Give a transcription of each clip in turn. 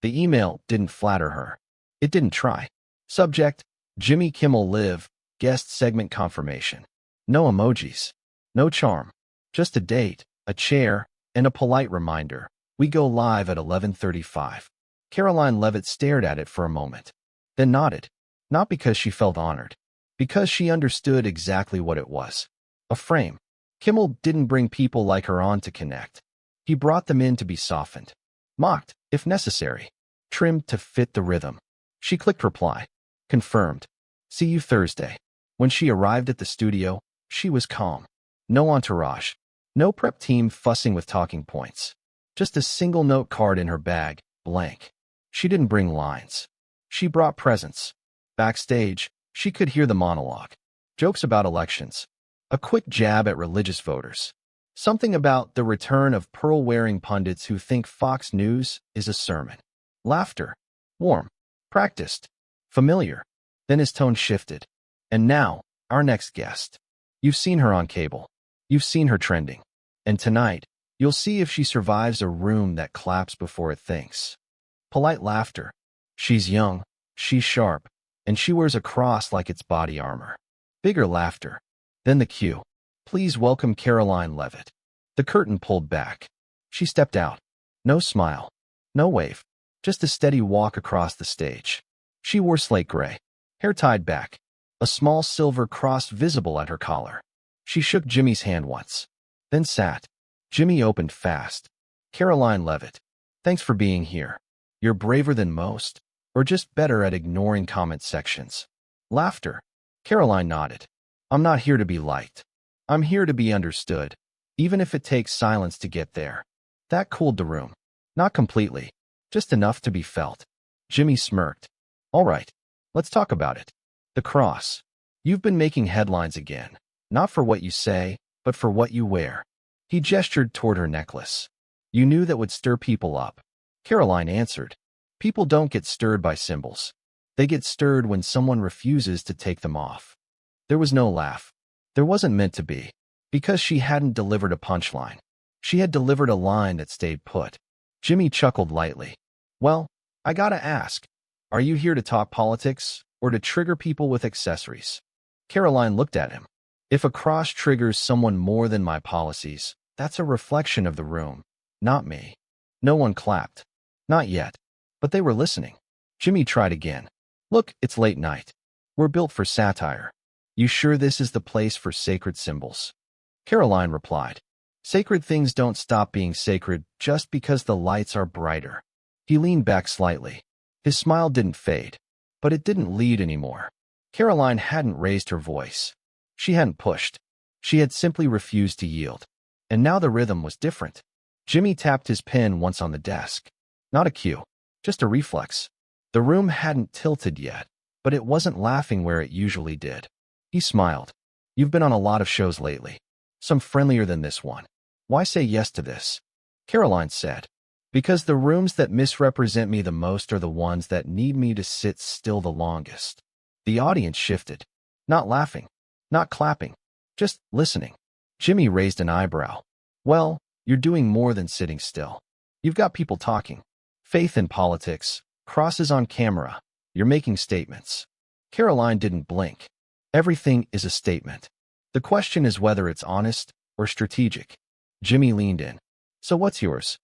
The email didn't flatter her. It didn't try. Subject: Jimmy Kimmel Live, guest segment confirmation. No emojis. No charm. Just a date, a chair, and a polite reminder. We go live at 11:35. Karoline Leavitt stared at it for a moment, then nodded. Not because she felt honored, because she understood exactly what it was. A frame. Kimmel didn't bring people like her on to connect. He brought them in to be softened, mocked, if necessary, trimmed to fit the rhythm. She clicked reply. Confirmed. See you Thursday. When she arrived at the studio, she was calm. No entourage. No prep team fussing with talking points. Just a single note card in her bag, blank. She didn't bring lines. She brought presence. Backstage, she could hear the monologue. Jokes about elections. A quick jab at religious voters. Something about the return of pearl-wearing pundits who think Fox News is a sermon. Laughter. Warm. Practiced. Familiar. Then his tone shifted. And now, our next guest. You've seen her on cable. You've seen her trending. And tonight, you'll see if she survives a room that claps before it thinks. Polite laughter. She's young. She's sharp. And she wears a cross like it's body armor. Bigger laughter. Then the cue. Please welcome Karoline Leavitt. The curtain pulled back. She stepped out. No smile. No wave. Just a steady walk across the stage. She wore slate gray. Hair tied back. A small silver cross visible at her collar. She shook Jimmy's hand once. Then sat. Jimmy opened fast. Karoline Leavitt. Thanks for being here. You're braver than most. Or just better at ignoring comment sections. Laughter. Karoline nodded. I'm not here to be liked. I'm here to be understood, even if it takes silence to get there. That cooled the room. Not completely. Just enough to be felt. Jimmy smirked. All right. Let's talk about it. The cross. You've been making headlines again. Not for what you say, but for what you wear. He gestured toward her necklace. You knew that would stir people up. Karoline answered. People don't get stirred by symbols. They get stirred when someone refuses to take them off. There was no laugh. There wasn't meant to be. Because she hadn't delivered a punchline. She had delivered a line that stayed put. Jimmy chuckled lightly. Well, I gotta ask. Are you here to talk politics, or to trigger people with accessories? Karoline looked at him. If a cross triggers someone more than my policies, that's a reflection of the room, not me. No one clapped. Not yet. But they were listening. Jimmy tried again. Look, it's late night. We're built for satire. You sure this is the place for sacred symbols? Karoline replied. Sacred things don't stop being sacred just because the lights are brighter. He leaned back slightly. His smile didn't fade, but it didn't lead anymore. Karoline hadn't raised her voice. She hadn't pushed. She had simply refused to yield. And now the rhythm was different. Jimmy tapped his pen once on the desk. Not a cue. Just a reflex. The room hadn't tilted yet, but it wasn't laughing where it usually did. He smiled. You've been on a lot of shows lately. Some friendlier than this one. Why say yes to this? Karoline said. Because the rooms that misrepresent me the most are the ones that need me to sit still the longest. The audience shifted. Not laughing. Not clapping. Just listening. Jimmy raised an eyebrow. Well, you're doing more than sitting still. You've got people talking. Faith in politics. Crosses on camera. You're making statements. Karoline didn't blink. Everything is a statement. The question is whether it's honest or strategic. Jimmy leaned in. So what's yours?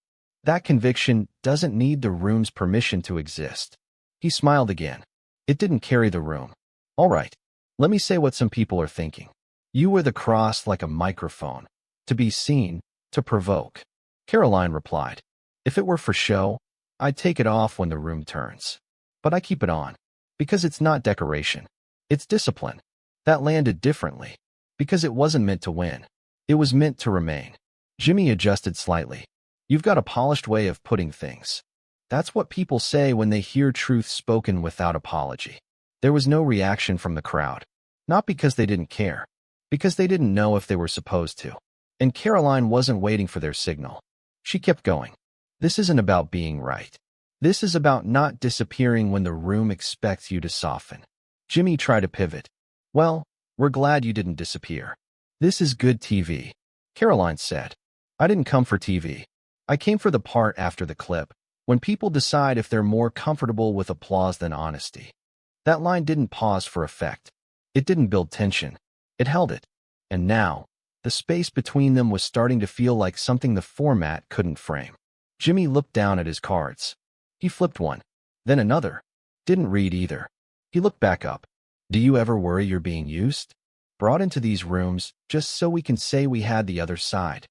That conviction doesn't need the room's permission to exist. He smiled again. It didn't carry the room. All right. Let me say what some people are thinking. You wear the cross like a microphone. To be seen, to provoke. Karoline replied. If it were for show, I'd take it off when the room turns. But I keep it on. Because it's not decoration. It's discipline. That landed differently. Because it wasn't meant to win. It was meant to remain. Jimmy adjusted slightly. You've got a polished way of putting things. That's what people say when they hear truth spoken without apology. There was no reaction from the crowd. Not because they didn't care. Because they didn't know if they were supposed to. And Karoline wasn't waiting for their signal. She kept going. This isn't about being right. This is about not disappearing when the room expects you to soften. Jimmy tried to pivot. Well, we're glad you didn't disappear. This is good TV. Karoline said. I didn't come for TV. I came for the part after the clip. When people decide if they're more comfortable with applause than honesty. That line didn't pause for effect. It didn't build tension. It held it. And now, the space between them was starting to feel like something the format couldn't frame. Jimmy looked down at his cards. He flipped one, then another. Didn't read either. He looked back up. Do you ever worry you're being used? Brought into these rooms just so we can say we had the other side.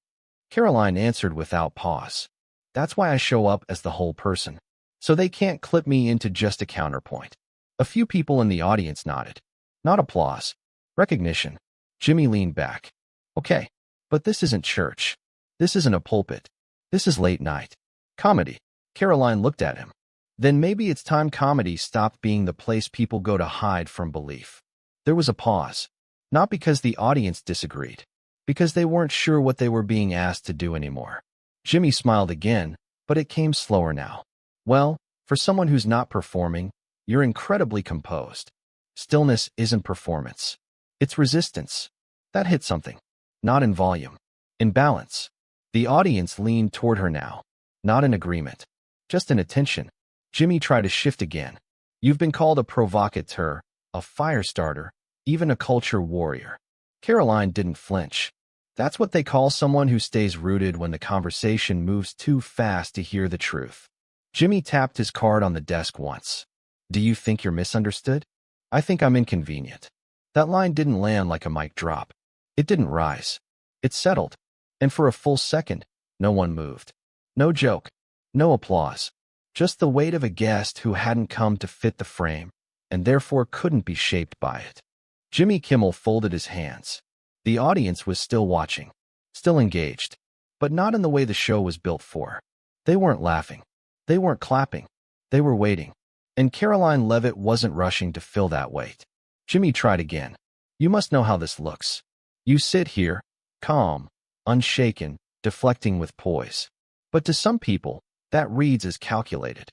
Karoline answered without pause. That's why I show up as the whole person. So they can't clip me into just a counterpoint. A few people in the audience nodded. Not applause. Recognition. Jimmy leaned back. Okay, but this isn't church. This isn't a pulpit. This is late night. Comedy. Karoline looked at him. Then maybe it's time comedy stopped being the place people go to hide from belief. There was a pause. Not because the audience disagreed. Because they weren't sure what they were being asked to do anymore. Jimmy smiled again, but it came slower now. Well, for someone who's not performing, you're incredibly composed. Stillness isn't performance. It's resistance. That hit something. Not in volume. In balance. The audience leaned toward her now. Not in agreement. Just in attention. Jimmy tried to shift again. You've been called a provocateur, a fire starter, even a culture warrior. Karoline didn't flinch. That's what they call someone who stays rooted when the conversation moves too fast to hear the truth. Jimmy tapped his card on the desk once. Do you think you're misunderstood? I think I'm inconvenient. That line didn't land like a mic drop. It didn't rise. It settled. And for a full second, no one moved. No joke. No applause. Just the weight of a guest who hadn't come to fit the frame, and therefore couldn't be shaped by it. Jimmy Kimmel folded his hands. The audience was still watching, still engaged, but not in the way the show was built for. They weren't laughing. They weren't clapping. They were waiting. And Karoline Leavitt wasn't rushing to fill that wait. Jimmy tried again. You must know how this looks. You sit here, calm, unshaken, deflecting with poise. But to some people, that reads as calculated.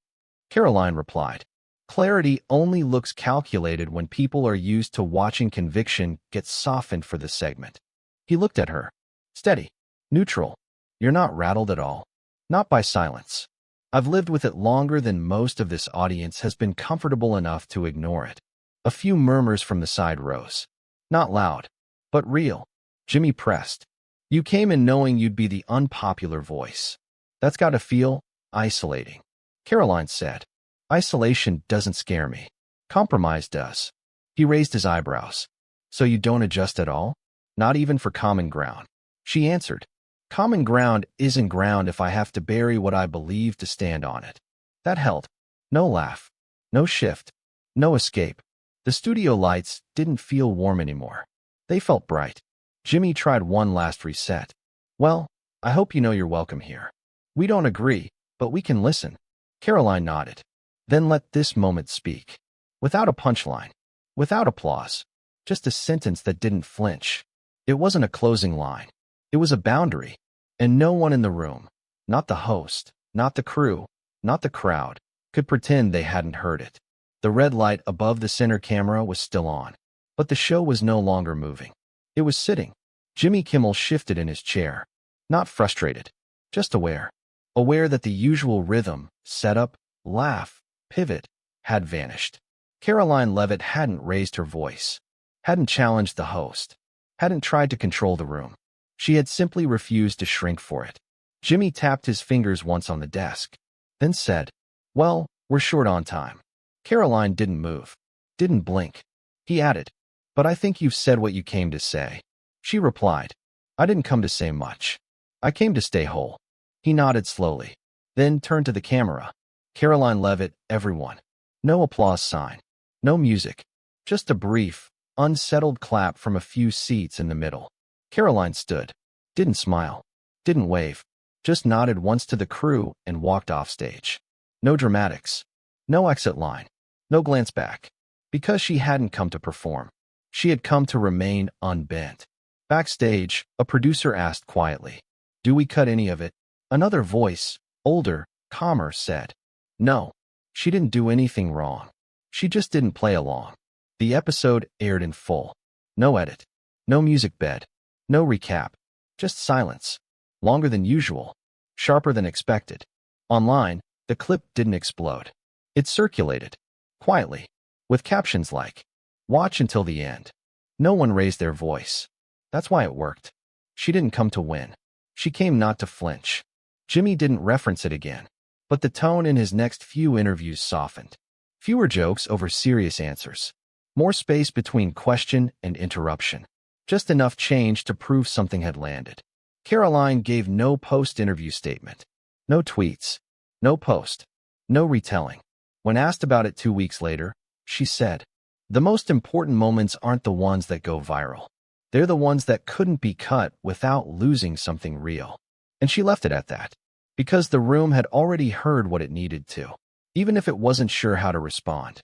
Karoline replied. Clarity only looks calculated when people are used to watching conviction get softened for the segment. He looked at her. Steady. Neutral. You're not rattled at all. Not by silence. I've lived with it longer than most of this audience has been comfortable enough to ignore it. A few murmurs from the side rose. Not loud, but real. Jimmy pressed. You came in knowing you'd be the unpopular voice. That's got to feel isolating. Karoline said. Isolation doesn't scare me. Compromise does. He raised his eyebrows. So you don't adjust at all? Not even for common ground. She answered. Common ground isn't ground if I have to bury what I believe to stand on it. That held. No laugh. No shift. No escape. The studio lights didn't feel warm anymore. They felt bright. Jimmy tried one last reset. Well, I hope you know you're welcome here. We don't agree, but we can listen. Karoline nodded. Then let this moment speak. Without a punchline. Without applause. Just a sentence that didn't flinch. It wasn't a closing line. It was a boundary. And no one in the room, not the host, not the crew, not the crowd, could pretend they hadn't heard it. The red light above the center camera was still on. But the show was no longer moving. It was sitting. Jimmy Kimmel shifted in his chair. Not frustrated. Just aware. Aware that the usual rhythm, setup, laugh, pivot, had vanished. Karoline Leavitt hadn't raised her voice. Hadn't challenged the host. Hadn't tried to control the room. She had simply refused to shrink for it. Jimmy tapped his fingers once on the desk. Then said, Well, we're short on time. Karoline didn't move. Didn't blink. He added, But I think you've said what you came to say. She replied, I didn't come to say much. I came to stay whole. He nodded slowly. Then turned to the camera. Karoline Leavitt, everyone. No applause sign. No music. Just a brief, unsettled clap from a few seats in the middle. Karoline stood. Didn't smile. Didn't wave. Just nodded once to the crew and walked off stage. No dramatics. No exit line. No glance back. Because she hadn't come to perform. She had come to remain unbent. Backstage, a producer asked quietly, Do we cut any of it? Another voice, older, calmer, said, No. She didn't do anything wrong. She just didn't play along. The episode aired in full. No edit. No music bed. No recap. Just silence. Longer than usual. Sharper than expected. Online, The clip didn't explode. It circulated, quietly, with captions like, "Watch until the end." No one raised their voice. That's why it worked. She didn't come to win. She came not to flinch. Jimmy didn't reference it again, but the tone in his next few interviews softened. Fewer jokes over serious answers. More space between question and interruption. Just enough change to prove something had landed. Karoline gave no post-interview statement. No tweets. No post. No retelling. When asked about it 2 weeks later, she said, "The most important moments aren't the ones that go viral. They're the ones that couldn't be cut without losing something real." And she left it at that, because the room had already heard what it needed to, even if it wasn't sure how to respond.